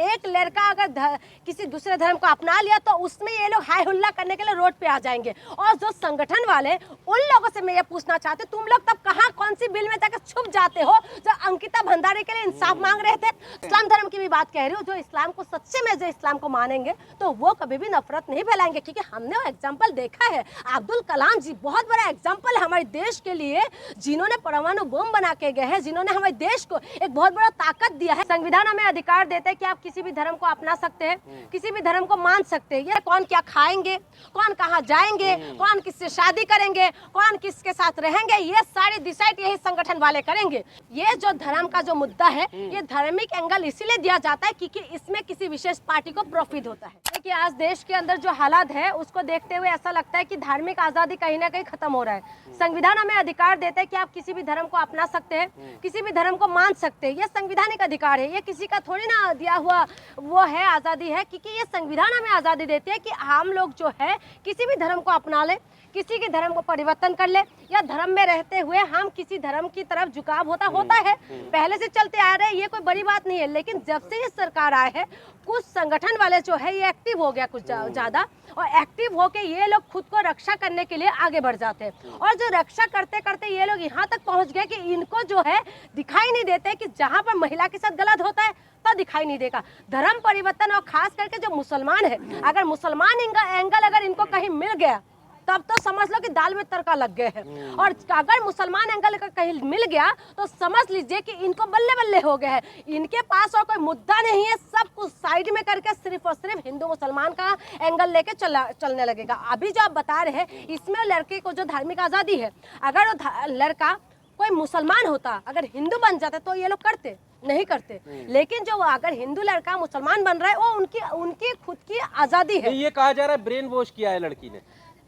एक लड़का अगर किसी दूसरे धर्म को अपना लिया तो उसमें ये लोग हाय हुल्ला करने के लिए रोड पे आ जाएंगे। और जो संगठन वाले, उन लोगों से मैं ये पूछना चाहती हूँ, तुम लोग तब कहाँ कौन सी बिल में जाकर छुप जाते हो जो अंकिता भंडारी के लिए इंसाफ मांग रहे थे? इस्लाम धर्म की भी बात कह रही हूँ, जो इस्लाम को सच्चे में जो इस्लाम को मानेंगे तो वो कभी भी नफरत नहीं फैलाएंगे, क्योंकि हमने वो एग्जाम्पल देखा है। अब्दुल कलाम जी बहुत बड़ा एग्जाम्पल है हमारे देश के लिए, जिन्होंने परमाणु बम बना के गए हैं, जिन्होंने हमारे देश को एक बहुत बड़ा ताकत दिया है। संविधान हमें अधिकार देते हैं कि आप किसी भी धर्म को अपना सकते हैं, किसी भी धर्म को मान सकते हैं। ये कौन क्या खाएंगे, कौन कहाँ जाएंगे, कौन किससे शादी करेंगे, कौन किसके साथ रहेंगे, ये सारे डिसाइड यही संगठन वाले करेंगे। ये जो धर्म का जो मुद्दा है, ये धार्मिक एंगल इसीलिए दिया जाता है क्योंकि इसमें किसी विशेष पार्टी को प्रॉफिट होता है। देखिए आज देश के अंदर जो हालात है उसको देखते हुए ऐसा लगता है कि धार्मिक आजादी कहीं ना कहीं खत्म हो रहा है। संविधान हमें अधिकार देता है कि आप किसी भी धर्म को अपना सकते हैं, किसी भी धर्म को मान सकते हैं। ये संवैधानिक अधिकार है, ये किसी का थोड़ी ना दिया हुआ वो है आजादी है, क्योंकि ये संविधान हमें आजादी देती है कि हम लोग जो है किसी भी धर्म को अपना ले, किसी के धर्म को परिवर्तन कर ले, या धर्म में रहते हुए हम किसी धर्म की तरफ झुकाव होता है, पहले से चलते आ रहे हैं, ये कोई बड़ी बात नहीं है। लेकिन जब से ये सरकार आए है, कुछ संगठन वाले जो है ये एक्टिव हो गया कुछ ज्यादा, और एक्टिव होके ये लोग खुद को रक्षा करने के लिए आगे बढ़ जाते हैं। और जो रक्षा करते करते ये लोग यहाँ तक पहुँच गए कि इनको जो है दिखाई नहीं देते कि जहाँ पर महिला के साथ गलत होता है तो दिखाई नहीं देगा। धर्म परिवर्तन, और खास करके जो मुसलमान है, अगर मुसलमान एंगल अगर इनको कहीं मिल गया तब तो समझ लो कि दाल में तड़का लग गए हैं। और अगर मुसलमान एंगल का कहीं मिल गया तो समझ लीजिए कि इनको बल्ले बल्ले हो गए हैं। इनके पास और कोई मुद्दा नहीं है, सब कुछ साइड में करके सिर्फ और सिर्फ हिंदू मुसलमान का एंगल लेके चलने लगेगा। अभी जो आप बता रहे हैं इसमें लड़के को जो धार्मिक आजादी है, अगर वो लड़का कोई मुसलमान होता, अगर हिंदू बन जाते तो ये लोग करते नहीं करते। लेकिन जो अगर हिंदू लड़का मुसलमान बन रहा है वो उनकी खुद की आजादी है। ये कहा जा रहा है ब्रेन वॉश किया है लड़की ने।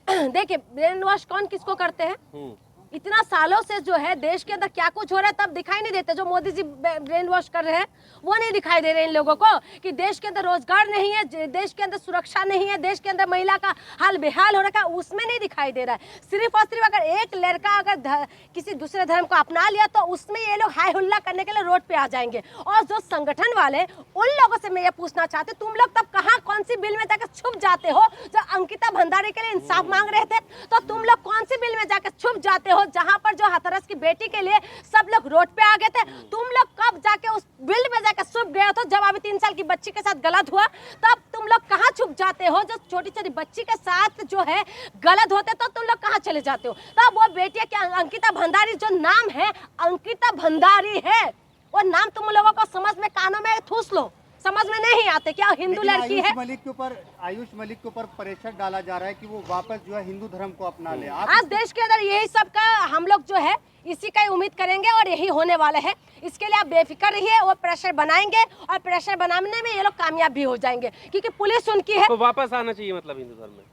देखिए ब्रेन वॉश कौन किसको करते हैं? इतना सालों से जो है देश के अंदर क्या कुछ हो रहा है तब दिखाई नहीं देते। जो मोदी जी ब्रेन वॉश कर रहे हैं वो नहीं दिखाई दे रहे इन लोगों को कि देश के अंदर रोजगार नहीं है, देश के अंदर सुरक्षा नहीं है, देश के अंदर महिला का हाल बेहाल हो रखा है, उसमें नहीं दिखाई दे रहा है। सिर्फ और सिर्फ अगर एक लड़का अगर किसी दूसरे धर्म को अपना लिया तो उसमें ये लोग हाय हुल्ला करने के लिए रोड पे आ जाएंगे। और जो संगठन वाले, उन लोगों से मैं ये पूछना चाहती हूँ, तुम लोग तब कहाँ कौन सी बिल में जाकर छुप जाते हो? जो अंकिता भंडारी के लिए इंसाफ मांग रहे थे तो तुम लोग कौन सी बिल में जाकर छुप जाते हो जहाँ पर जो हाथरस की बेटी के लिए सब लोग रोड पे आ गए थे? तुम लोग कब जाके उस बिल में जाकर छुप गए हो? जब अभी 3 साल की बच्ची के साथ गलत हुआ तब तुम लोग कहाँ छुप जाते हो? जो छोटी छोटी बच्ची के साथ जो है गलत होते तो तुम लोग कहाँ चले जाते हो? तब वो बेटी क्या अंकिता भंडारी जो नाम है, अंकिता भंडारी है, वो नाम तुम लोगों को समझ में, कानों में ठूस लो, समझ में नहीं आते क्या हिंदू लड़की है? आयुष मलिक के ऊपर प्रेशर डाला जा रहा है कि वो वापस जो है हिंदू धर्म को अपना ले। आज देश के अंदर यही सब का हम लोग जो है इसी का ही उम्मीद करेंगे और यही होने वाला है। इसके लिए आप बेफिक्र रहिए, वो प्रेशर बनाएंगे और प्रेशर बनाने में ये लोग कामयाब भी हो जाएंगे, क्योंकि पुलिस उनकी है। तो वापस आना चाहिए मतलब हिंदू धर्म में?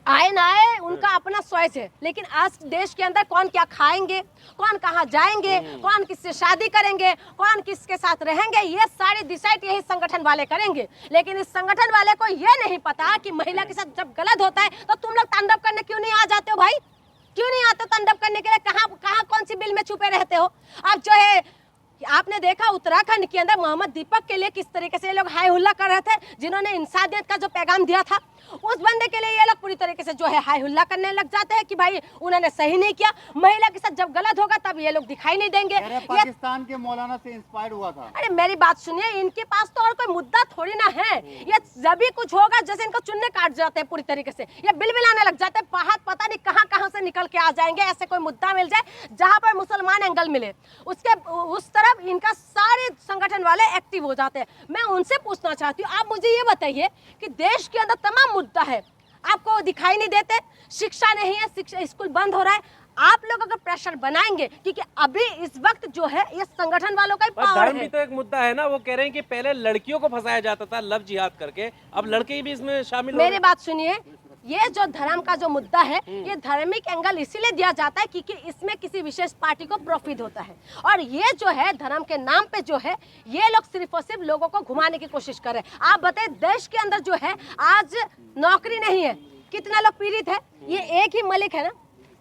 आए ना आए उनका अपना चॉइस है, लेकिन आज देश के अंदर कौन क्या खाएंगे, कौन कहाँ जाएंगे, कौन किससे शादी करेंगे, कौन किसके साथ रहेंगे, ये सारे डिसाइड यही संगठन वाले करेंगे। लेकिन इस संगठन वाले को ये नहीं पता कि महिला के साथ जब गलत होता है तो तुम लोग तांडव करने क्यों नहीं आ जाते हो भाई? क्यों नहीं आते तांडव करने के लिए? कहाँ कौन सी बिल में छुपे रहते हो? अब जो है आपने देखा उत्तराखंड के अंदर मोहम्मद दीपक के लिए किस तरीके से ये लोग हाय हुल्ला कर रहे थे, जिन्होंने इंसानियत का जो पैगाम दिया था, उस बंदे के लिए ये लोग पूरी तरीके से जो है हाय हुल्ला करने लग जाते हैं कि भाई उन्होंने सही नहीं किया। महिला के साथ जब गलत होगा तब ये लोग दिखाई नहीं देंगे। पाकिस्तान के मौलाना से इंस्पायर हुआ था। अरे मेरी बात सुनिए, इनके पास तो और कोई मुद्दा थोड़ी ना है। ये जब भी कुछ होगा जैसे इनको चुन्ने काट जाते हैं पूरी तरीके से, ये बिल मिलाने लग जाते हैं, पता नहीं कहाँ से निकल के आ जाएंगे। ऐसे कोई मुद्दा मिल जाए जहाँ पर मुसलमान एंगल मिले, उसके उस तरफ इनका सारे संगठन वाले एक्टिव हो जाते हैं। मैं उनसे पूछना चाहती हूँ, आप मुझे ये बताइए कि देश के अंदर तमाम मुद्दा है, आपको दिखाई नहीं देते? शिक्षा नहीं है, शिक्षा स्कूल बंद हो रहा है। आप लोग अगर प्रेशर बनाएंगे, क्योंकि अभी इस वक्त जो है ये संगठन वालों का ही पावर है। धर्म भी तो एक मुद्दा है ना। वो कह रहे हैं कि पहले लड़कियों को फंसाया जाता था लव जिहाद करके, अब लड़के भी इसमें शामिल। मेरी बात सुनिए, ये जो धर्म का जो मुद्दा है ये धार्मिक एंगल इसीलिए दिया जाता है क्योंकि इसमें किसी विशेष पार्टी को प्रॉफिट होता है। और ये जो है धर्म के नाम पे जो है ये लोग सिर्फ और सिर्फ लोगों को घुमाने की कोशिश कर रहे हैं। आप बताइए देश के अंदर जो है आज नौकरी नहीं है, कितना लोग पीड़ित है? ये एक ही मलिक है ना,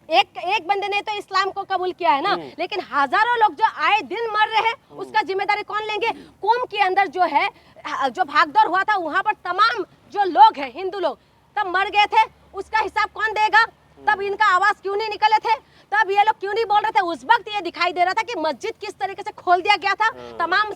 एक बंदे ने तो इस्लाम को कबूल किया है ना, लेकिन हजारों लोग जो आए दिन मर रहे हैं उसका जिम्मेदारी कौन लेंगे? कुंभ के अंदर जो है जो भागदौड़ हुआ था वहां पर तमाम जो लोग हैं हिंदू लोग तब मर गए थे, उसका हिसाब कौन देगा? तब इनका आवाज क्यों नहीं निकले थे? तब ये लोग क्यों नहीं बोल रहे थे? उस वक्त ये दिखाई दे रहा था कि मस्जिद किस तरीके से खोल दिया गया था तमाम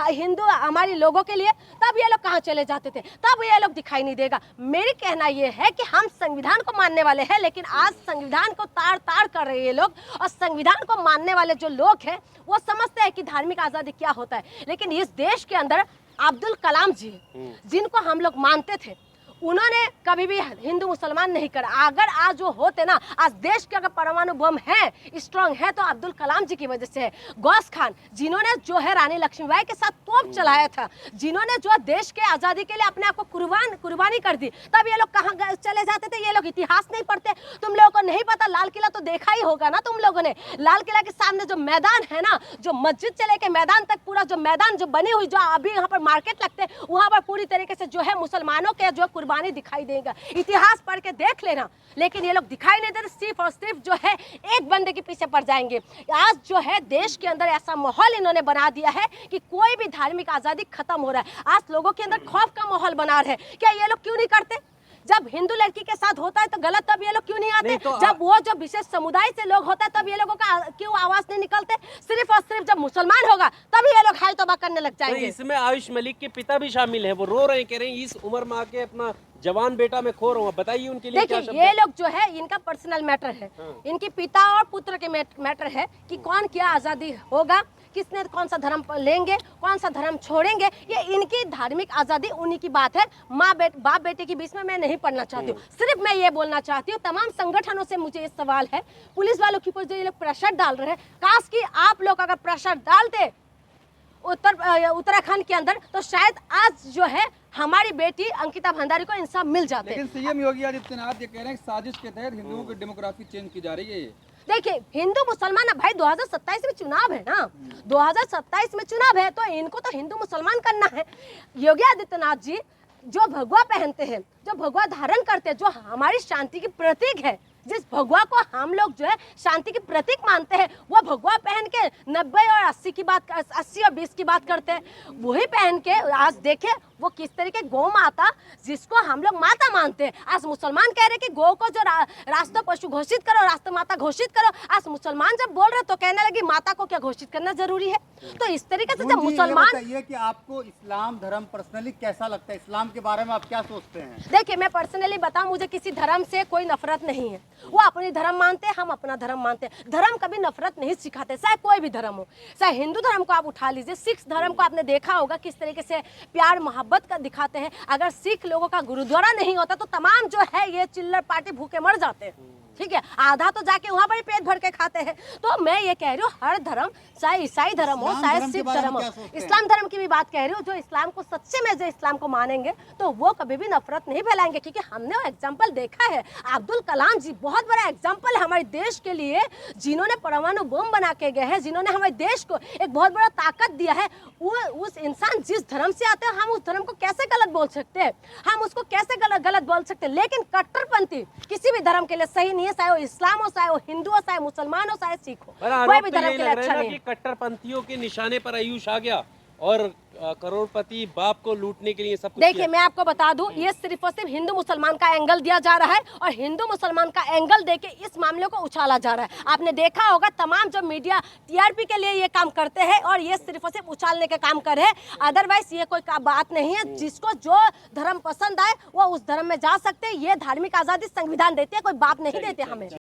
हिंदू हमारे लोगों के लिए, तब ये लोग कहाँ चले जाते थे? तब ये लोग दिखाई नहीं देगा। मेरी कहना ये है कि हम संविधान को मानने वाले हैं, लेकिन आज संविधान को ताड़ ताड़ कर रहे हैं ये लोग, और संविधान को मानने वाले जो लोग हैं वो समझते हैं कि धार्मिक आजादी क्या होता है। लेकिन इस देश के अंदर अब्दुल कलाम जी जिनको हम लोग मानते थे, उन्होंने कभी भी हिंदू मुसलमान नहीं करा। अगर आज वो होते ना, आज देश के अगर परमाणु बम है स्ट्रांग है तो अब्दुल कलाम जी की वजह से है। गौस खान जिन्होंने जो है रानी लक्ष्मीबाई के साथ तोप चलाया था, जिन्होंने जो देश के आजादी के लिए अपने आप को कुर्बानी कर दी, तब ये लोग कहाँ चले जाते थे? ये लोग इतिहास नहीं पढ़ते। तुम लोगों को नहीं पता, लाल किला तो देखा ही होगा ना तुम लोगों ने। लाल किला के सामने जो मैदान है ना, जो मस्जिद से लेके मैदान तक पूरा जो मैदान जो बनी हुई, जो अभी यहाँ पर मार्केट लगते हैं, वहाँ पर पूरी तरीके से जो है मुसलमानों के जो कुर्बानी दिखाई देगा। इतिहास पढ़ के देख लेना। लेकिन ये लोग दिखाई नहीं देते, सिर्फ और सिर्फ जो है एक बंदे के पीछे पड़ जाएंगे। आज जो है देश के अंदर ऐसा माहौल इन्होंने बना दिया है कि कोई भी धार्मिक आजादी खत्म हो रहा है। आज लोगों के अंदर खौफ का माहौल बना रहे हैं। क्या ये लोग क्यों नहीं करते? जब हिंदू लड़की के साथ होता है तो गलत, तब ये लोग क्यों नहीं आते? नहीं तो जब वो जो विशेष समुदाय से लोग होता है तब ये लोगों का क्यों आवाज नहीं निकलते? सिर्फ और सिर्फ जब मुसलमान होगा तभी ये लोग हाय तौबा करने लग तो जाएंगे। इसमें आयुष मलिक के पिता भी शामिल हैं, वो रो रहे हैं, कह रहे हैं इस उम्र में आके अपना जवान बेटा मैं खो रहा हूँ। बताइए उनके लिए क्या देखिए, शब्द ये है? लोग जो है इनका पर्सनल मैटर है, इनकी पिता और पुत्र के मैटर है कि कौन क्या आजादी होगा, किसने कौन सा धर्म लेंगे, कौन सा धर्म छोड़ेंगे। ये इनकी धार्मिक आजादी उन्हीं की बात है। बाप बेटे के बीच में मैं नहीं पढ़ना चाहती हूँ। सिर्फ मैं ये बोलना चाहती हूँ, तमाम संगठनों से मुझे ये सवाल है, पुलिस वालों के ऊपर जो ये लोग प्रेशर डाल रहे हैं, काश कि आप लोग अगर प्रेशर डालते उत्तराखंड के अंदर तो शायद आज जो है हमारी बेटी अंकिता भंडारी को इंसाफ मिल जाते। लेकिन सीएम योगी आदित्यनाथ ये कह रहे हैं कि साजिश के तहत हिंदुओं की डेमोग्राफी चेंज की जा रही है। देखिए, हिंदू मुसलमान, अब भाई 2027 में चुनाव है ना, 2027 में चुनाव है तो इनको तो हिंदू मुसलमान करना है। योगी आदित्यनाथ जी जो भगवा पहनते हैं, जो भगवा धारण करते हैं, जो हमारी शांति की प्रतीक है, जिस भगवा को हम लोग जो है शांति की प्रतीक मानते हैं, वो भगवा पहन के 90 और 80 की बात, 80 और 20 की बात करते हैं। वही पहन के आज देखे वो किस तरीके गौ माता, जिसको हम लोग माता मानते हैं, आज मुसलमान कह रहे कि गौ को जो राष्ट्र पशु घोषित करो, राष्ट्र माता घोषित करो। आज मुसलमान जब बोल रहे तो कहने लगे माता को क्या घोषित करना जरूरी है? तो इस तरीके से जब मुसलमान, बताइए कि आपको इस्लाम धर्म पर्सनली कैसा लगता है? इस्लाम के बारे में आप क्या सोचते हैं? देखिए, मैं पर्सनली बताऊं, मुझे किसी धर्म से कोई नफरत नहीं है। वो अपनी धर्म मानते हैं, हम अपना धर्म मानते हैं। धर्म कभी नफरत नहीं सिखाते, चाहे कोई भी धर्म हो। चाहे हिंदू धर्म को आप उठा लीजिए, सिख धर्म को आपने देखा होगा किस तरीके से प्यार मोहब्बत का दिखाते हैं। अगर सिख लोगों का गुरुद्वारा नहीं होता तो तमाम जो है ये चिल्लर पार्टी भूखे मर जाते हैं। ठीक है, आधा तो जाके वहाँ पर ही पेट भर के खाते हैं। तो मैं ये कह रही हूँ, हर धर्म, चाहे ईसाई धर्म हो, चाहे सिख धर्म हो, इस्लाम धर्म की भी बात कह रही हूँ, जो इस्लाम को सच्चे में जो इस्लाम को मानेंगे तो वो कभी भी नफरत नहीं फैलाएंगे। क्योंकि हमने वो एग्जाम्पल देखा है, अब्दुल कलाम जी बहुत बड़ा एग्जाम्पल है हमारे देश के लिए, जिन्होंने परमाणु बम बना के गए हैं, जिन्होंने हमारे देश को एक बहुत बड़ा ताकत दिया है। वो उस इंसान जिस धर्म से आते हैं, हम उस धर्म को कैसे गलत बोल सकते हैं? हम उसको कैसे गलत बोल सकते हैं? लेकिन कट्टरपंथी किसी भी धर्म के लिए सही नहीं है, चाहे वो इस्लाम हो, चाहे वो हिंदू हो, चाहे मुसलमान हो, चाहे सिख हो, कोई भी धर्म के लिए अच्छा नहीं है। कट्टरपंथियों के निशाने पर आयुष आ गया और करोड़पति बाप को लूटने के लिए सब कुछ देखिए, किया। मैं आपको बता दूं, ये सिर्फ और सिर्फ हिंदू मुसलमान का एंगल दिया जा रहा है और हिंदू मुसलमान का एंगल देके इस मामले को उछाला जा रहा है। आपने देखा होगा तमाम जो मीडिया टीआरपी के लिए ये काम करते हैं और ये सिर्फ और सिर्फ उछालने के काम कर रहे हैं। अदरवाइज ये कोई बात नहीं है। जिसको जो धर्म पसंद आए वो उस धर्म में जा सकते हैं। ये धार्मिक आजादी संविधान देती है, कोई बाप नहीं देते हमें।